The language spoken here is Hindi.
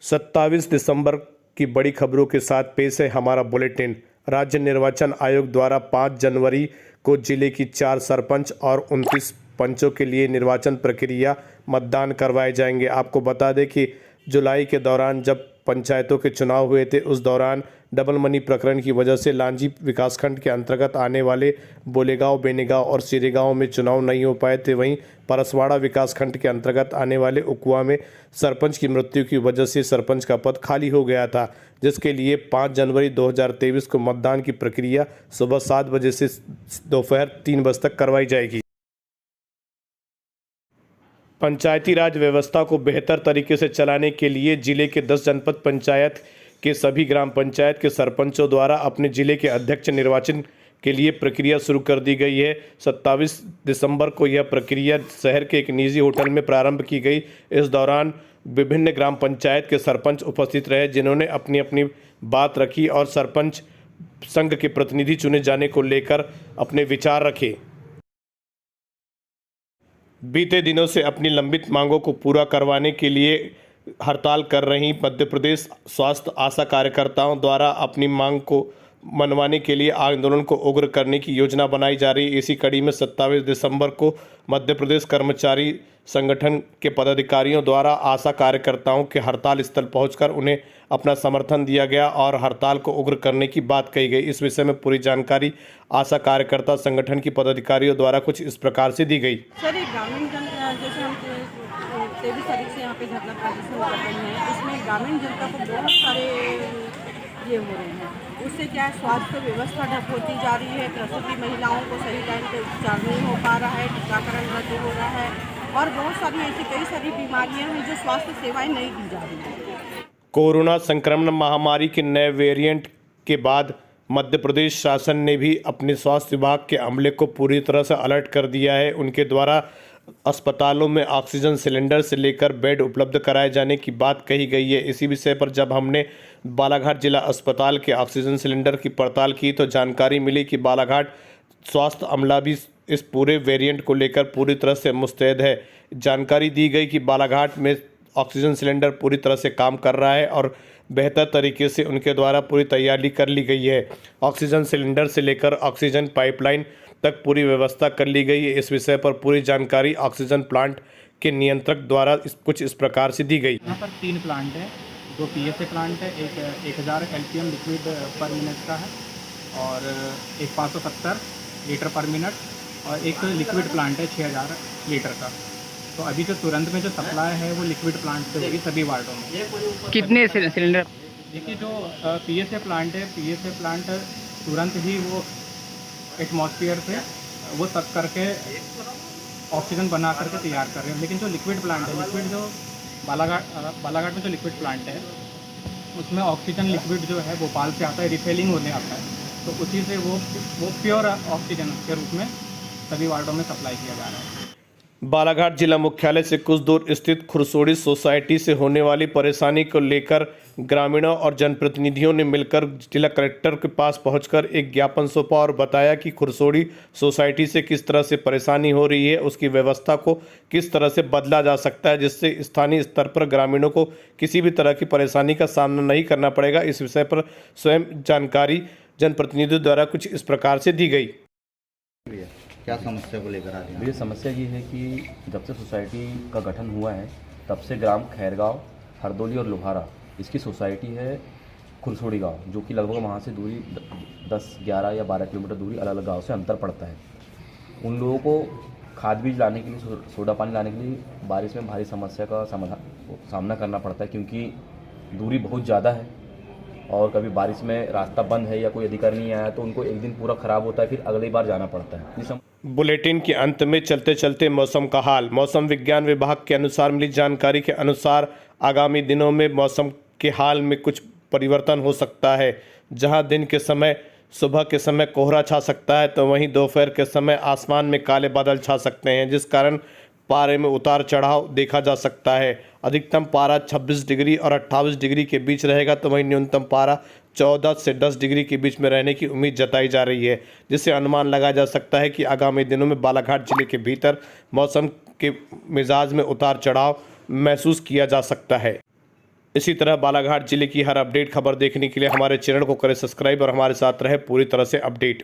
27 दिसंबर की बड़ी खबरों के साथ पेश है हमारा बुलेटिन। राज्य निर्वाचन आयोग द्वारा 5 जनवरी को जिले की 4 सरपंच और 29 पंचों के लिए निर्वाचन प्रक्रिया मतदान करवाए जाएंगे। आपको बता दें कि जुलाई के दौरान जब पंचायतों के चुनाव हुए थे, उस दौरान डबल मनी प्रकरण की वजह से लांजी विकासखंड के अंतर्गत आने वाले बोलेगांव, बेनीगांव और सिरेगांव में चुनाव नहीं हो पाए थे। वहीं परसवाड़ा विकासखंड के अंतर्गत आने वाले उकुआ में सरपंच की मृत्यु की वजह से सरपंच का पद खाली हो गया था, जिसके लिए 5 जनवरी 2023 को मतदान की प्रक्रिया सुबह 7 बजे से दोपहर 3 बजे तक करवाई जाएगी। पंचायती राज व्यवस्था को बेहतर तरीके से चलाने के लिए जिले के 10 जनपद पंचायत के सभी ग्राम पंचायत के सरपंचों द्वारा अपने जिले के अध्यक्ष निर्वाचन के लिए प्रक्रिया शुरू कर दी गई है। 27 दिसंबर को यह प्रक्रिया शहर के एक निजी होटल में प्रारंभ की गई। इस दौरान विभिन्न ग्राम पंचायत के सरपंच उपस्थित रहे, जिन्होंने अपनी अपनी बात रखी और सरपंच संघ के प्रतिनिधि चुने जाने को लेकर अपने विचार रखे। बीते दिनों से अपनी लंबित मांगों को पूरा करवाने के लिए हड़ताल कर रही मध्य प्रदेश स्वास्थ्य आशा कार्यकर्ताओं द्वारा अपनी मांग को मनवाने के लिए आंदोलन को उग्र करने की योजना बनाई जा रही है। इसी कड़ी में 27 दिसंबर को मध्य प्रदेश कर्मचारी संगठन के पदाधिकारियों द्वारा आशा कार्यकर्ताओं के हड़ताल स्थल पहुंचकर उन्हें अपना समर्थन दिया गया और हड़ताल को उग्र करने की बात कही गई। इस विषय में पूरी जानकारी आशा कार्यकर्ता संगठन की पदाधिकारियों द्वारा कुछ इस प्रकार से दी गई। सर, एक ग्रामीण जैसे हम 23 तारीख से यहाँ पे धरना प्रदर्शन कर रहे हैं, इसमें ग्रामीण जनता को बहुत सारे ये हो रहे हैं। उससे क्या है, स्वास्थ्य व्यवस्था ठप होती जा रही है, प्रसूति महिलाओं को सही टाइम पे उपचार नहीं हो पा रहा है, टीकाकरण रद्द हो रहा है और बहुत सारी ऐसी कई सारी बीमारियां हैं जो स्वास्थ्य सेवाएं नहीं दी जा रही हैं। कोरोना संक्रमण महामारी के नए वेरिएंट के बाद मध्य प्रदेश शासन ने भी अपने स्वास्थ्य विभाग के अमले को पूरी तरह से अलर्ट कर दिया है। उनके द्वारा अस्पतालों में ऑक्सीजन सिलेंडर से लेकर बेड उपलब्ध कराए जाने की बात कही गई है। इसी विषय पर जब हमने बालाघाट जिला अस्पताल के ऑक्सीजन सिलेंडर की पड़ताल की तो जानकारी मिली कि बालाघाट स्वास्थ्य अमला भी इस पूरे वेरिएंट को लेकर पूरी तरह से मुस्तैद है। जानकारी दी गई कि बालाघाट में ऑक्सीजन सिलेंडर पूरी तरह से काम कर रहा है और बेहतर तरीके से उनके द्वारा पूरी तैयारी कर ली गई है। ऑक्सीजन सिलेंडर से लेकर ऑक्सीजन पाइपलाइन तक पूरी व्यवस्था कर ली गई है। इस विषय पर पूरी जानकारी ऑक्सीजन प्लांट के नियंत्रक द्वारा कुछ इस प्रकार से दी गई। यहाँ पर 3 प्लांट है, 2 पीएसए प्लांट है, एक 1000 एलपीएम लिक्विड पर मिनट का है और एक 570 लीटर पर मिनट और एक लिक्विड प्लांट है 6000 लीटर का। तो अभी जो तुरंत में जो सप्लाई है वो लिक्विड प्लांट से होगी सभी वार्डों में। कितने सिलेंडर? देखिए, जो पीएसए प्लांट है, पीएसए प्लांट तुरंत ही वो एटमॉस्फेयर से वो तक करके ऑक्सीजन बना करके तैयार कर रहे हैं। लेकिन जो लिक्विड प्लांट है, लिक्विड जो बालाघाट में जो लिक्विड प्लांट है उसमें ऑक्सीजन लिक्विड जो है भोपाल से आता है, रिफिलिंग होने आता है, तो उसी से वो प्योर ऑक्सीजन के रूप में सभी वार्डों में सप्लाई किया जा रहा है। बालाघाट जिला मुख्यालय से कुछ दूर स्थित खुरसोड़ी सोसाइटी से होने वाली परेशानी को लेकर ग्रामीणों और जनप्रतिनिधियों ने मिलकर जिला कलेक्टर के पास पहुंचकर एक ज्ञापन सौंपा और बताया कि खुरसोड़ी सोसाइटी से किस तरह से परेशानी हो रही है, उसकी व्यवस्था को किस तरह से बदला जा सकता है, जिससे स्थानीय स्तर पर ग्रामीणों को किसी भी तरह की परेशानी का सामना नहीं करना पड़ेगा। इस विषय पर स्वयं जानकारी जनप्रतिनिधियों द्वारा कुछ इस प्रकार से दी गई। क्या समस्या को लेकर आ रही है? ये समस्या ये है कि जब से सोसाइटी का गठन हुआ है तब से ग्राम खैरगांव, हरदोली और लोहारा इसकी सोसाइटी है खुरसोड़ी गांव, जो कि लगभग वहाँ से दूरी 10, 11 या 12 किलोमीटर दूरी अलग अलग गांव से अंतर पड़ता है। उन लोगों को खाद बीज लाने के लिए, सोडा पानी लाने के लिए बारिश में भारी समस्या का सामना करना पड़ता है, क्योंकि दूरी बहुत ज़्यादा है और कभी बारिश में रास्ता बंद है या कोई अधिकारी नहीं आया तो उनको एक दिन पूरा ख़राब होता है, फिर अगली बार जाना पड़ता है। बुलेटिन के अंत में चलते चलते मौसम का हाल। मौसम विज्ञान विभाग के अनुसार मिली जानकारी के अनुसार आगामी दिनों में मौसम के हाल में कुछ परिवर्तन हो सकता है। जहां दिन के समय सुबह के समय कोहरा छा सकता है, तो वहीं दोपहर के समय आसमान में काले बादल छा सकते हैं, जिस कारण पारे में उतार चढ़ाव देखा जा सकता है। अधिकतम पारा 26 डिग्री और 28 डिग्री के बीच रहेगा, तो वहीं न्यूनतम पारा 14 से 10 डिग्री के बीच में रहने की उम्मीद जताई जा रही है, जिससे अनुमान लगाया जा सकता है कि आगामी दिनों में बालाघाट जिले के भीतर मौसम के मिजाज में उतार चढ़ाव महसूस किया जा सकता है। इसी तरह बालाघाट जिले की हर अपडेट खबर देखने के लिए हमारे चैनल को करें सब्सक्राइब और हमारे साथ रहे पूरी तरह से अपडेट।